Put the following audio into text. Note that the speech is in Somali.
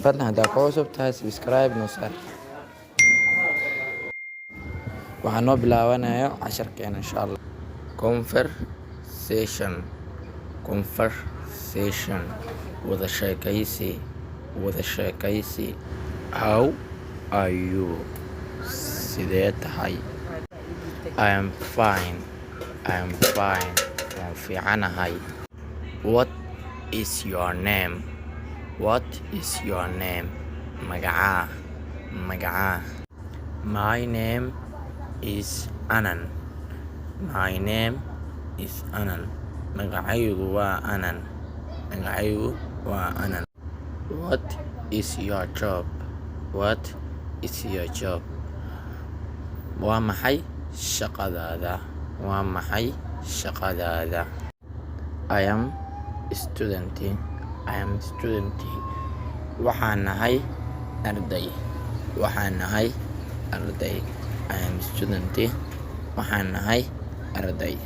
fadlan haddaa ku cusub tahay subscribe noo saar. waxaan noo bilaabanayo casharkeena insha allah. Conversation wada sheekaysi. How are you? sidee tahay? I am fine. waan fiicanahay. What is your name? magacaa? My name is Anan. magacaygu waa Anan. What is your job? waa maxay shaqadaada? I am student. waxaan nahay arday. I am student. waxaan nahay arday.